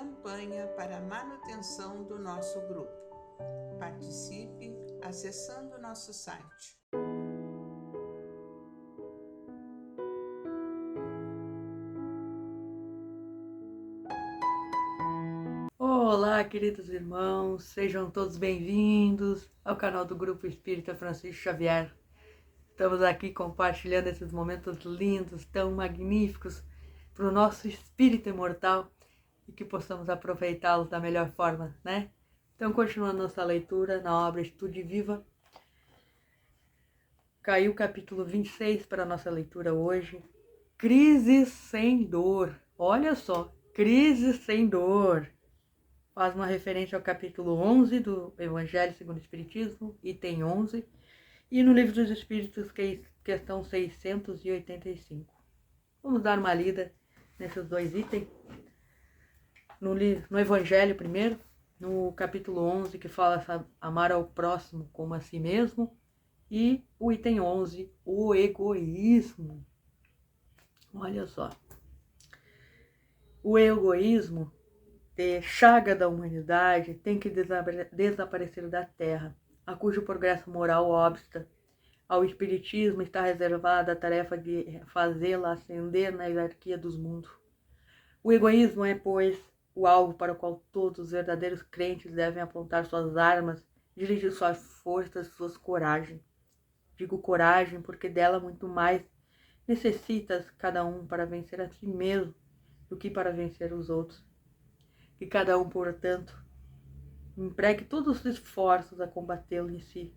campanha para a manutenção do nosso grupo. Participe acessando nosso site. Olá, queridos irmãos, sejam todos bem-vindos ao canal do Grupo Espírita Francisco Xavier. Estamos aqui compartilhando esses momentos lindos, tão magníficos para o nosso espírito imortal e que possamos aproveitá-los da melhor forma, né? Então, continuando nossa leitura na obra Estude Viva, caiu o capítulo 26 para a nossa leitura hoje. Crise sem dor. Olha só, crise sem dor. Faz uma referência ao capítulo 11 do Evangelho segundo o Espiritismo, item 11, e no Livro dos Espíritos, questão 685. Vamos dar uma lida nesses dois itens. No Evangelho primeiro, no capítulo 11, que fala amar ao próximo como a si mesmo, e o item 11, o egoísmo. Olha só. O egoísmo, chaga da humanidade, tem que desaparecer da Terra, a cujo progresso moral obsta. Ao Espiritismo está reservada a tarefa de fazê-la ascender na hierarquia dos mundos. O egoísmo é, pois, o alvo para o qual todos os verdadeiros crentes devem apontar suas armas, dirigir suas forças, suas coragem. Digo coragem porque dela muito mais necessitas cada um para vencer a si mesmo do que para vencer os outros. Que cada um, portanto, empregue todos os esforços a combatê-lo em si,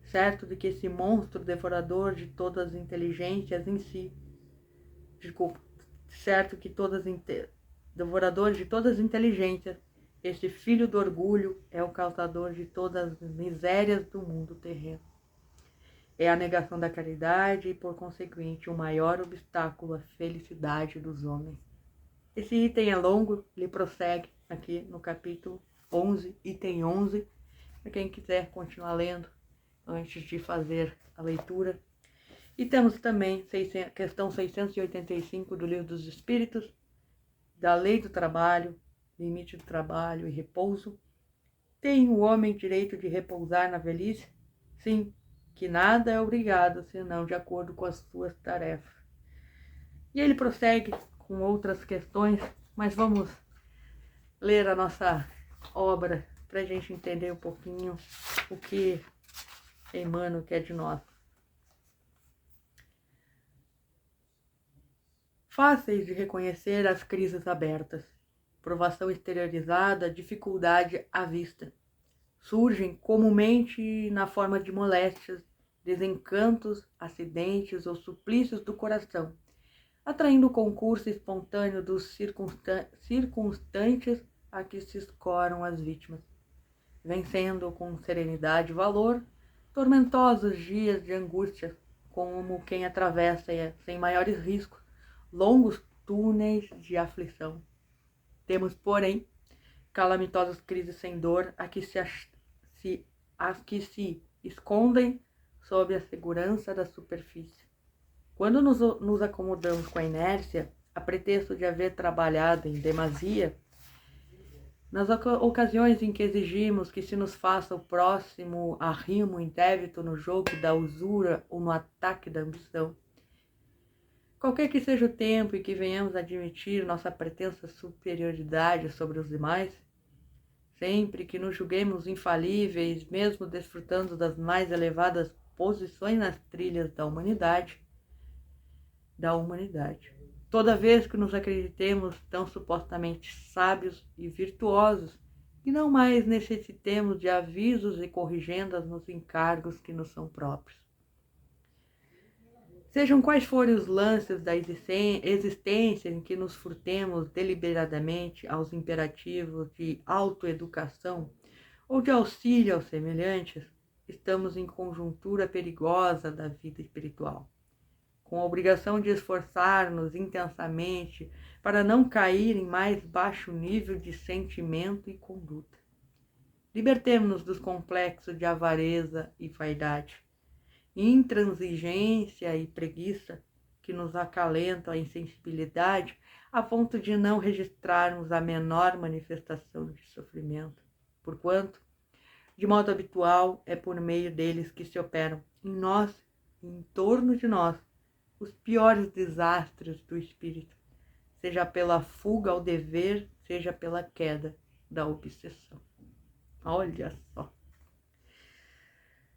certo de que esse monstro devorador de todas as inteligências em si, certo que devorador de todas as inteligências, este filho do orgulho é o causador de todas as misérias do mundo terreno. É a negação da caridade e, por conseguinte, o maior obstáculo à felicidade dos homens. Esse item é longo, ele prossegue aqui no capítulo 11, item 11, para quem quiser continuar lendo antes de fazer a leitura. E temos também questão 685 do Livro dos Espíritos, da lei do trabalho, limite do trabalho e repouso. Tem o homem direito de repousar na velhice? Sim, que nada é obrigado, senão de acordo com as suas tarefas. E ele prossegue com outras questões, mas vamos ler a nossa obra para a gente entender um pouquinho o que Emmanuel quer de nós. Fáceis de reconhecer as crises abertas, provação exteriorizada, dificuldade à vista. Surgem comumente na forma de moléstias, desencantos, acidentes ou suplícios do coração, atraindo o concurso espontâneo dos circunstantes a que se escoram as vítimas, vencendo com serenidade e valor tormentosos dias de angústia, como quem atravessa, sem maiores riscos, longos túneis de aflição. Temos, porém, calamitosas crises sem dor, as que se escondem sob a segurança da superfície. Quando nos acomodamos com a inércia, a pretexto de haver trabalhado em demasia, nas ocasiões em que exigimos que se nos faça o próximo arrimo indébito no jogo da usura ou no ataque da ambição, qualquer que seja o tempo em que venhamos admitir nossa pretensa superioridade sobre os demais, sempre que nos julguemos infalíveis, mesmo desfrutando das mais elevadas posições nas trilhas da humanidade, toda vez que nos acreditemos tão supostamente sábios e virtuosos, que não mais necessitemos de avisos e corrigendas nos encargos que nos são próprios. Sejam quais forem os lances da existência em que nos furtemos deliberadamente aos imperativos de autoeducação ou de auxílio aos semelhantes, estamos em conjuntura perigosa da vida espiritual, com a obrigação de esforçar-nos intensamente para não cair em mais baixo nível de sentimento e conduta. Libertemo-nos dos complexos de avareza e vaidade, intransigência e preguiça que nos acalentam a insensibilidade a ponto de não registrarmos a menor manifestação de sofrimento, porquanto, de modo habitual, é por meio deles que se operam em nós e em torno de nós os piores desastres do espírito, seja pela fuga ao dever, seja pela queda da obsessão. Olha só.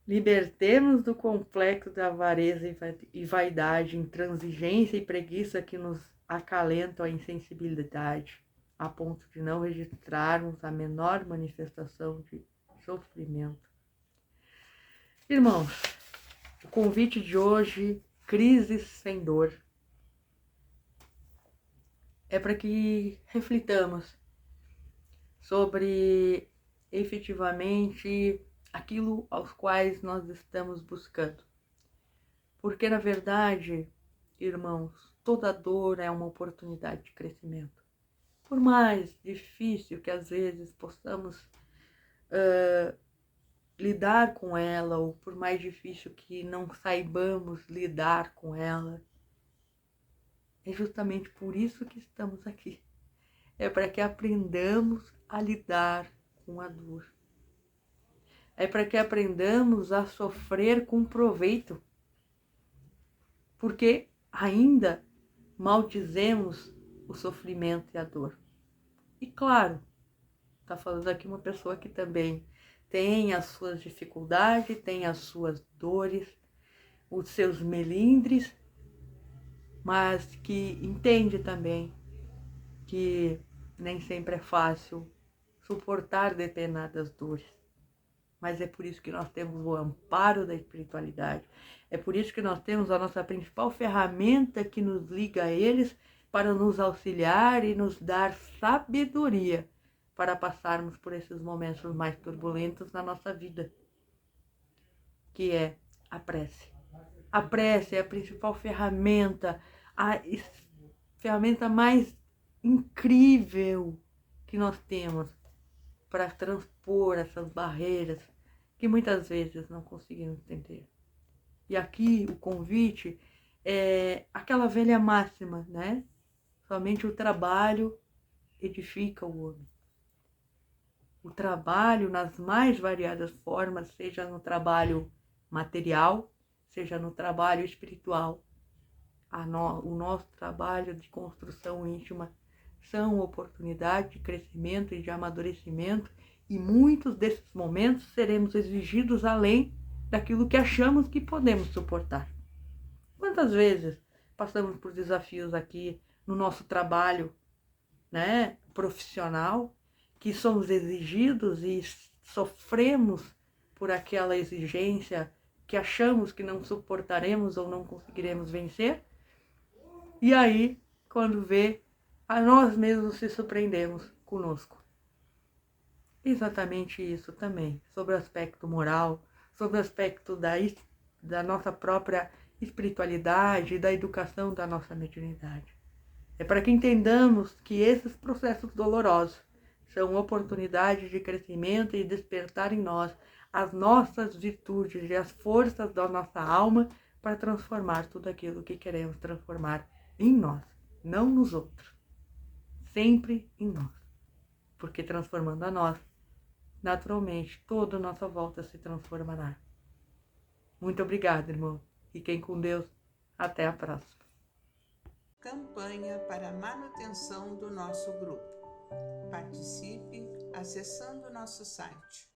Libertemos do complexo da avareza e vaidade, intransigência e preguiça que nos acalentam a insensibilidade, a ponto de não registrarmos a menor manifestação de sofrimento. Irmãos, o convite de hoje, Crises sem Dor, é para que reflitamos sobre efetivamente aquilo aos quais nós estamos buscando. Porque, na verdade, irmãos, toda dor é uma oportunidade de crescimento. Por mais difícil que às vezes possamos lidar com ela, ou por mais difícil que não saibamos lidar com ela, é justamente por isso que estamos aqui. É para que aprendamos a lidar com a dor. É para que aprendamos a sofrer com proveito. Porque ainda maldizemos o sofrimento e a dor. E claro, está falando aqui uma pessoa que também tem as suas dificuldades, tem as suas dores, os seus melindres, mas que entende também que nem sempre é fácil suportar determinadas dores. Mas é por isso que nós temos o amparo da espiritualidade. É por isso que nós temos a nossa principal ferramenta que nos liga a eles para nos auxiliar e nos dar sabedoria para passarmos por esses momentos mais turbulentos na nossa vida, que é a prece. A prece é a principal ferramenta, a ferramenta mais incrível que nós temos para transpor essas barreiras que muitas vezes não conseguimos entender. E aqui o convite é aquela velha máxima, né? Somente o trabalho edifica o homem. O trabalho nas mais variadas formas, seja no trabalho material, seja no trabalho espiritual. O nosso trabalho de construção íntima são oportunidades de crescimento e de amadurecimento, e muitos desses momentos seremos exigidos além daquilo que achamos que podemos suportar. Quantas vezes passamos por desafios aqui no nosso trabalho, né, profissional, que somos exigidos e sofremos por aquela exigência que achamos que não suportaremos ou não conseguiremos vencer, e aí, quando vê, a nós mesmos se surpreendemos conosco. Exatamente isso também, sobre o aspecto moral, sobre o aspecto da nossa própria espiritualidade e da educação da nossa mediunidade. É para que entendamos que esses processos dolorosos são oportunidades de crescimento e despertar em nós as nossas virtudes e as forças da nossa alma para transformar tudo aquilo que queremos transformar em nós, não nos outros. Sempre em nós. Porque transformando a nós, naturalmente, toda a nossa volta se transformará. Muito obrigada, irmão. Fiquem com Deus. Até a próxima. Campanha para a manutenção do nosso grupo. Participe acessando nosso site